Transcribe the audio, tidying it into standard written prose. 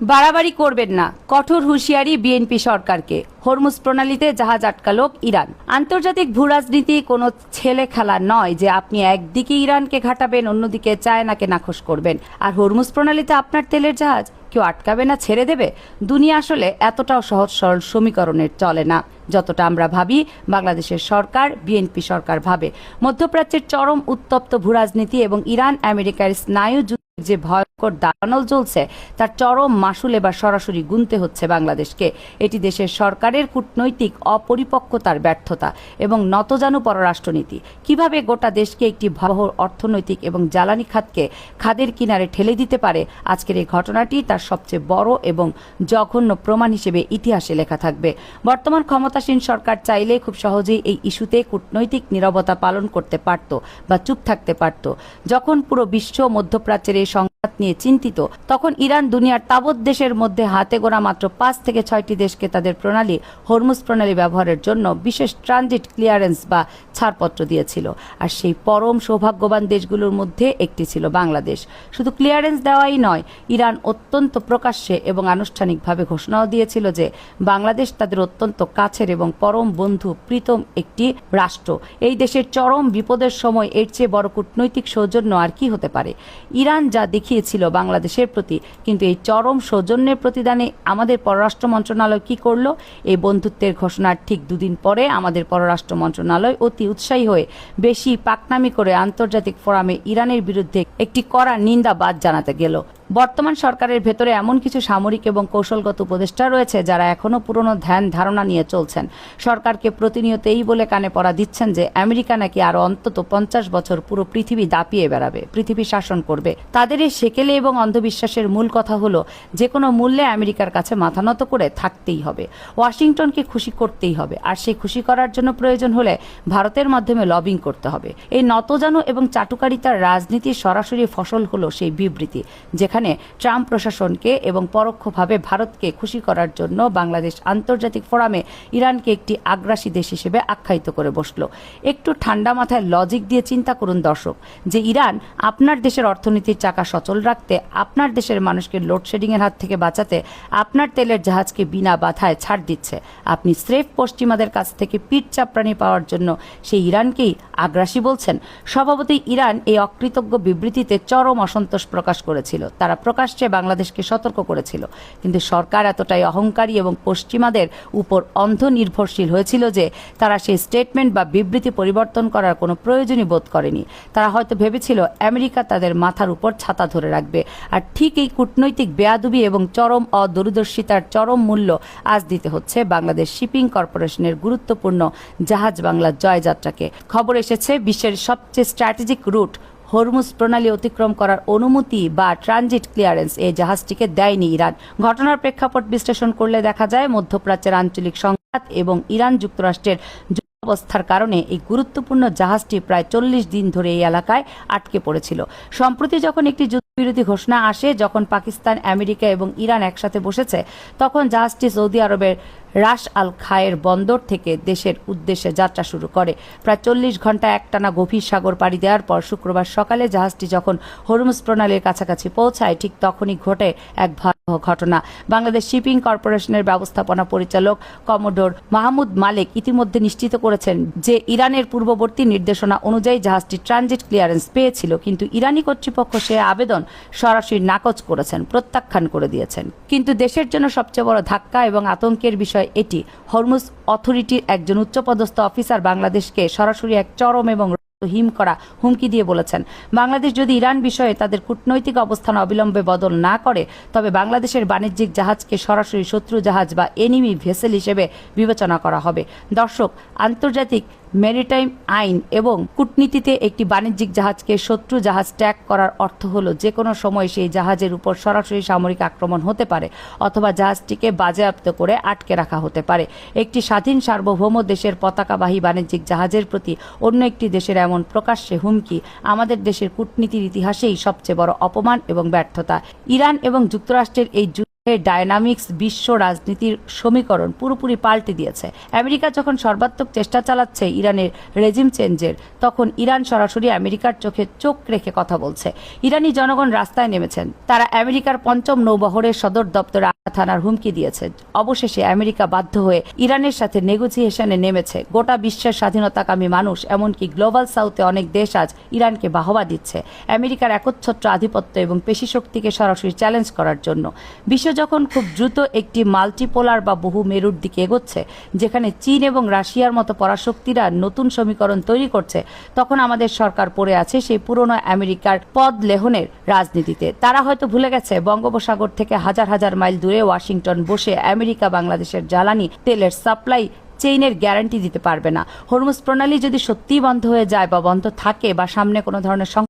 বাড়াবাড়ি করবেন না, কঠোর হুঁশিয়ারি বিএনপি সরকারকে। হরমুজ প্রণালীতে জাহাজ আটকালো ইরান। আন্তর্জাতিক ভূরাজনীতি কোনো ছেলে খেলা নয় যে আপনি একদিকে ইরানকে ঘাটাবেন, অন্যদিকে চায়নাকে নাখোশ করবেন, আর হরমুজ প্রণালীতে আপনার তেলের জাহাজ কেউ আটকাবে না, ছেড়ে দেবে। দুনিয়া আসলে এতটাও সহজ সরল সমীকরণের চলে না যতটা আমরা ভাবি বাংলাদেশের সরকার, বিএনপি সরকার ভাবে। মধ্যপ্রাচ্যের চরম উত্তপ্ত ভূরাজনীতি এবং ইরান আমেরিকার স্নায়ু যে ভয়ঙ্কর দাবানল চলছে তার চরম মাসুল এবার সরাসরি গুনতে হচ্ছে বাংলাদেশকে। এটি দেশের সরকারের কূটনৈতিক অপরিপক্কতার ব্যর্থতা এবং নতজানু পররাষ্ট্রনীতি কিভাবে গোটা দেশকে একটি ভয়াবহ অর্থনৈতিক এবং জ্বালানি খাতকে খাদের কিনারে ঠেলে দিতে পারে, আজকের এই ঘটনাটি তার সবচেয়ে বড় এবং জঘন্য প্রমাণ হিসেবে ইতিহাসে লেখা থাকবে। বর্তমান ক্ষমতাসীন সরকার চাইলে খুব সহজেই এই ইস্যুতে কূটনৈতিক নীরবতা পালন করতে পারত বা চুপ থাকতে পারত। যখন পুরো বিশ্ব মধ্যপ্রাচ্যের সংঘাত নিয়ে চিন্তিত, তখন ইরান দুনিয়ার তাবৎ দেশের মধ্যে হাতে গোনা মাত্র 5 থেকে 6টি দেশকে তাদের প্রণালী হরমুজ প্রণালী ব্যবহারের জন্য বিশেষ ট্রানজিট ক্লিয়ারেন্স বা ছাড়পত্র দিয়েছিল। আর সেই পরম সৌভাগ্যবান দেশগুলোর মধ্যে একটি ছিল বাংলাদেশ। শুধু ক্লিয়ারেন্স দেওয়াই নয়, ইরান অত্যন্ত প্রকাশ্যে এবং আনুষ্ঠানিকভাবে ঘোষণাও দিয়েছিল যে বাংলাদেশ তাদের অত্যন্ত কাছের এবং পরম বন্ধু প্রীতম একটি রাষ্ট্র। এই দেশের চরম বিপদের সময় এর চেয়ে বড় কূটনৈতিক সৌজন্য আর কি হতে পারে। ইরান যা দেখিয়েছিল বাংলাদেশের প্রতি, কিন্তু এই চরম সৌজন্যের প্রতিদানে আমাদের পররাষ্ট্র মন্ত্রণালয় কি করল? এই বন্ধুত্বের ঘোষণার ঠিক দুদিন পরে আমাদের পররাষ্ট্র মন্ত্রণালয় অতি উৎসাহী হয়ে বেশি পাকনামি করে আন্তর্জাতিক ফোরামে ইরানের বিরুদ্ধে একটি কড়া নিন্দাবাদ জানাতে গেল। বর্তমান সরকারের ভেতরে এমন কিছু সামরিক এবং কৌশলগত উপদেষ্টা রয়েছে যারা এখনো পুরনো ধ্যান ধারণা নিয়ে চলছেন। সরকারকে প্রতিনিয়ত এই বলে কানে পড়া দিচ্ছেন যে আমেরিকা নাকি আরো অন্তত 50 বছর পুরো পৃথিবী দাপিয়ে বেড়াবে, পৃথিবী শাসন করবে। তাদের এই সেকেলে এবং অন্ধবিশ্বাসের মূল কথা হলো যে কোনো মূল্যে আমেরিকার কাছে মাথা নত করে থাকতেই হবে, ওয়াশিংটনকে খুশি করতেই হবে, আর সেই খুশি করার জন্য প্রয়োজন হলে ভারতের মাধ্যমে লবিং করতে হবে। এই নতজানু এবং চাটুকারিতার রাজনীতির সরাসরি ফসল হলো সেই বিবৃতি যেখানে ট্রাম্প প্রশাসনকে এবং পরোক্ষভাবে ভারতকে খুশি করার জন্য বাংলাদেশ আন্তর্জাতিক ফোরামে ইরানকে একটি আগ্রাসী দেশ হিসেবে আখ্যায়িত করে বসল। একটু ঠান্ডা মাথায় লজিক দিয়ে চিন্তা করুন দর্শক, যে ইরান আপনার দেশের অর্থনীতির চাকা সচল রাখতে, আপনার দেশের মানুষকে লোডশেডিং এর হাত থেকে বাঁচাতে আপনার তেলের জাহাজকে বিনা বাধায় ছাড় দিচ্ছে। আপনি স্রেফ পশ্চিমাদের কাছ থেকে পিঠ চাপড়ানি পাওয়ার জন্য সেই ইরানকেই আগ্রাসী বলছেন। স্বভাবতই ইরান এই অকৃতজ্ঞ বিবৃতিতে চরম অসন্তোষ প্রকাশ করেছিল। তারা প্রকাশ্যে বাংলাদেশকে সতর্ক করেছিল, কিন্তু সরকার এতটাই অহংকারী এবং পশ্চিমাদের উপর অন্ধ নির্ভরশীল হয়েছিল যে তারা সেই স্টেটমেন্ট বা বিবৃতি পরিবর্তন করার কোনো প্রয়োজনই বোধ করেনি। তারা হয়তো ভেবেছিল আমেরিকা তাদের মাথার উপর ছাতা ধরে রাখবে। আর ঠিক এই কূটনৈতিক বেয়াদবি এবং চরম অদূরদর্শিতার চরম মূল্য আজ দিতে হচ্ছে বাংলাদেশ শিপিং কর্পোরেশনের গুরুত্বপূর্ণ জাহাজ বাংলা জয়যাত্রাকে। খবর এসেছে বিশ্বের সবচেয়ে স্ট্র্যাটেজিক রুট হরমুজ প্রণালী অতিক্রম করার অনুমতি বা ট্রানজিট ক্লিয়ারেন্স এই জাহাজটিকে দেয়নি ইরান। ঘটনার প্রেক্ষাপট বিশ্লেষণ করলে দেখা যায় মধ্যপ্রাচ্যের আঞ্চলিক সংঘাত এবং ইরান যুক্তরাষ্ট্রের অবস্থার কারণে এই গুরুত্বপূর্ণ জাহাজটি প্রায় 40 দিন ধরে এই এলাকায় আটকে পড়েছিল। সম্প্রতি যখন একটি যুদ্ধবিরতি ঘোষণা আসে, যখন পাকিস্তান, আমেরিকা এবং ইরান একসাথে বসেছে, তখন জাহাজটি সৌদি আরবের রাস আল খায়ের বন্দর থেকে দেশের উদ্দেশ্যে যাত্রা শুরু করে। প্রায় 40 ঘন্টা একটানা গভীর সাগর পাড়ি দেওয়ার পর শুক্রবার সকালে জাহাজটি যখন হরমুজ প্রণালীর কাছাকাছি পৌঁছায়, ঠিক তখনই ঘটে এক ভয়াবহ ঘটনা। বাংলাদেশ শিপিং কর্পোরেশনের ব্যবস্থাপনা পরিচালক কমোডোর মাহমুদ মালিক ইতিমধ্যে নিশ্চিত করেছেন যে ইরানের পূর্ববর্তী নির্দেশনা অনুযায়ী জাহাজটি ট্রানজিট ক্লিয়ারেন্স পেয়েছিল, কিন্তু ইরানি কর্তৃপক্ষ সে আবেদন সরাসরি নাকচ করেছেন, প্রত্যাখ্যান করে দিয়েছেন। কিন্তু দেশের জন্য সবচেয়ে বড় ধাক্কা এবং আতঙ্কের বিষয় এটি, হরমুজ অথরিটির একজন উচ্চপদস্থ অফিসার বাংলাদেশকে সরাসরি এক চরম এবং হিম করা হুমকি দিয়ে বলেছেন, বাংলাদেশ যদি ইরান বিষয়ে তাদের কূটনৈতিক অবস্থান অবিলম্বে বদল না করে তবে বাংলাদেশের বাণিজ্যিক জাহাজকে সরাসরি শত্রু জাহাজ বা এনিমি ভেসেল হিসেবে বিবেচনা করা হবে। দর্শক, আন্তর্জাতিক মেরিটাইম আইন এবং কূটনীতিতে একটি বাণিজ্যিক জাহাজকে শত্রু জাহাজ ট্যাগ করার অর্থ হলো যে কোনো সময় সেই জাহাজের উপর সরাসরি সামরিক আক্রমণ হতে পারে অথবা জাহাজটিকে বাজেয়াপ্ত করে আটকে রাখা হতে পারে। একটি স্বাধীন সার্বভৌম দেশের পতাকাবাহী বাণিজ্যিক জাহাজের প্রতি অন্য একটি দেশের এমন প্রকাশ্যে হুমকি আমাদের দেশের কূটনীতির ইতিহাসেই সবচেয়ে বড় অপমান এবং ব্যর্থতা। ইরান এবং যুক্তরাষ্ট্রের এই ডায়নামিক্স বিশ্ব রাজনীতির সমীকরণ পুরোপুরি পাল্টে দিয়েছে। আমেরিকা যখন সর্বাত্মক চেষ্টা চালাচ্ছে ইরানের রেজিম চেঞ্জের, তখন ইরান সরাসরি আমেরিকার চোখে চোখ রেখে কথা বলছে। ইরানি জনগণ রাস্তায় নেমেছেন, তারা আমেরিকার পঞ্চম নৌবহরের সদর দপ্তরে আঘাত হানার হুমকি দিয়েছে। অবশেষে আমেরিকা বাধ্য হয়ে ইরানের সাথে নেগোসিয়েশনে নেমেছে। গোটা বিশ্বের স্বাধীনতাকামী মানুষ, এমনকি গ্লোবাল সাউথে অনেক দেশ আজ ইরানকে বাহবা দিচ্ছে আমেরিকার একচ্ছত্র আধিপত্য এবং পেশিশক্তিকে সরাসরি চ্যালেঞ্জ করার জন্য। বিশ্ব যখন খুব দ্রুত একটি মাল্টিপোলার বা বহু মেরুর দিকে এগোচ্ছে, যেখানে চীন এবং রাশিয়ার মতো পরাশক্তিরা নতুন সমীকরণ তৈরি করছে, তখন আমাদের সরকার পড়ে আছে সেই পুরনো আমেরিকার পদ লেহনের রাজনীতিতে। তারা হয়তো ভুলে গেছে বঙ্গোপসাগর থেকে হাজার হাজার মাইল দূরে ওয়াশিংটন বসে আমেরিকা বাংলাদেশের জ্বালানি তেলের সাপ্লাই চেইনের গ্যারান্টি দিতে পারবে না। হরমুজ প্রণালী যদি সত্যিই বন্ধ হয়ে যায় বা বন্ধ থাকে বা সামনে কোনো ধরনের